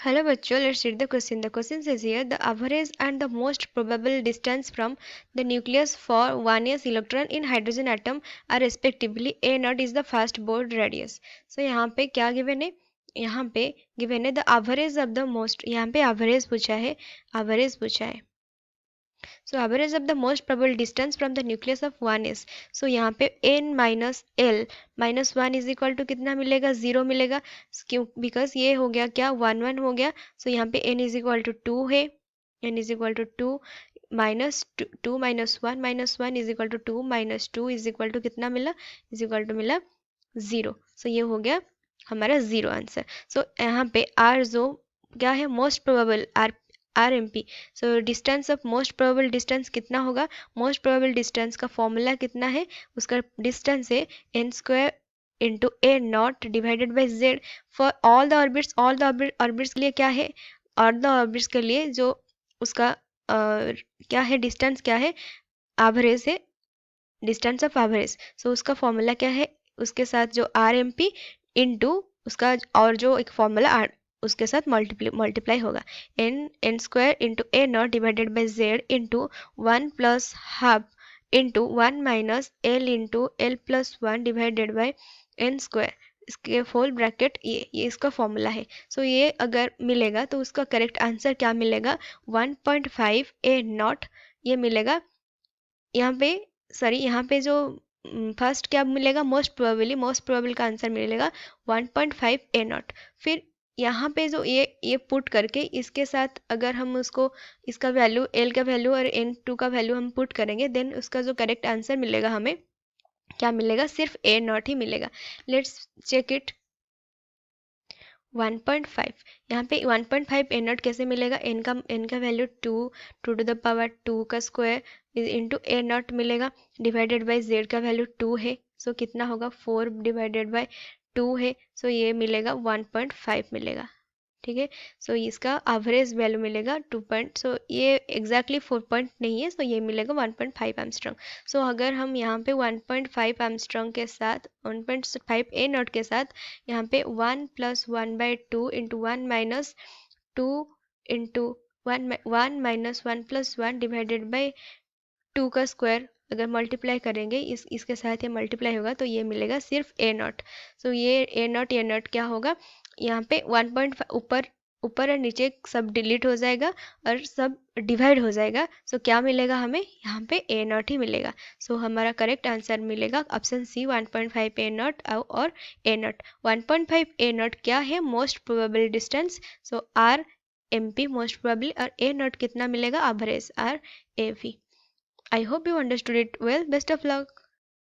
Hello बच्चों, let's read the question. The question says here the average and the most probable distance from the nucleus for 1s electron in hydrogen atom are respectively a naught is the fast board radius. So यहाँ पे क्या given है? यहाँ पे given है the average of the most. यहाँ पे average पूछा है, average पूछा है. So average of the most probable distance from the nucleus of 1 is. So यहाँ पे n minus l minus 1 is equal to कितना मिलेगा? 0 मिलेगा. क्यों? Because ये हो गया क्या? 1 1 हो गया. So यहाँ पे n is equal to 2 है. n is equal to 2 minus 2 minus 1 is equal to 2 minus 2 is equal to कितना मिला? is equal to मिला 0. So ये हो गया हमारा 0 आंसर. So यहाँ पे r जो क्या है? Most probable R M P. So distance of most probable distance कितना होगा? मोस्ट प्रोबेबल डिस्टेंस का फॉर्मूला कितना है? उसका डिस्टेंस है N square into A not divided by Z for all the orbits. All the orbits के लिए क्या है? ऑल द ऑर्बिट्स के लिए जो उसका क्या है? डिस्टेंस क्या है? एवरेज है, डिस्टेंस ऑफ एवरेज. सो उसका फॉर्मूला क्या है? उसके साथ जो आर एम पी इंटू उसका और जो एक फॉर्मूला उसके साथ मल्टीप्लाई होगा. N square into A not divided by Z into 1 plus half into 1 minus L into L plus 1 divided by N square. इसके फुल ब्रैकेट ये इसका फॉर्मूला है. सो ये अगर मिलेगा तो उसका करेक्ट आंसर क्या मिलेगा? 1.5 ए नॉट ये मिलेगा. यहाँ पे सॉरी यहाँ पे जो फर्स्ट क्या मिलेगा? मोस्ट प्रोबेबल का आंसर मिलेगा 1.5 ए नॉट. फिर यहाँ पे जो ये पुट करके इसके साथ अगर हम उसको इसका वैल्यू एल का वैल्यू और एन टू का वैल्यू हम पुट करेंगे देन उसका जो करेक्ट आंसर मिलेगा हमें क्या मिलेगा? सिर्फ ए नॉट ही मिलेगा. Let's check it. 1.5 यहाँ पे 1.5 ए नॉट कैसे मिलेगा? एन का वैल्यू 2 टू द पावर 2 का स्क्वायर इंटू ए नॉट मिलेगा डिवाइडेड बाई जेड का वैल्यू 2 है. सो कितना होगा? 4 डिवाइडेड बाई 2 है. सो ये मिलेगा 1.5 मिलेगा. ठीक है. सो इसका एवरेज वैल्यू मिलेगा 2 पॉइंट. सो ये एग्जैक्टली 4 पॉइंट नहीं है. सो ये मिलेगा 1.5 एमस्ट्रॉन्ग. सो अगर हम यहाँ पे 1.5 एमस्ट्रॉन्ग के साथ 1.5 ए नॉट के साथ यहाँ पे 1 plus 1 by 2 into 1 minus 2 into 1 minus 1 plus 1 divided by 2 का स्क्वायर अगर मल्टीप्लाई करेंगे इसके साथ ये मल्टीप्लाई होगा तो ये मिलेगा सिर्फ ए नॉट. सो ये ए नॉट क्या होगा? यहाँ पे 1.5 ऊपर ऊपर और नीचे सब डिलीट हो जाएगा और सब डिवाइड हो जाएगा. सो क्या मिलेगा हमें? यहाँ पे ए नॉट ही मिलेगा. सो हमारा करेक्ट आंसर मिलेगा ऑप्शन सी 1.5 ए नॉट और ए नॉट. 1.5 ए नॉट क्या है? Most probable distance. So R M P most probably और ए नॉट कितना मिलेगा? Average R A V. I hope you understood it well. Best of luck.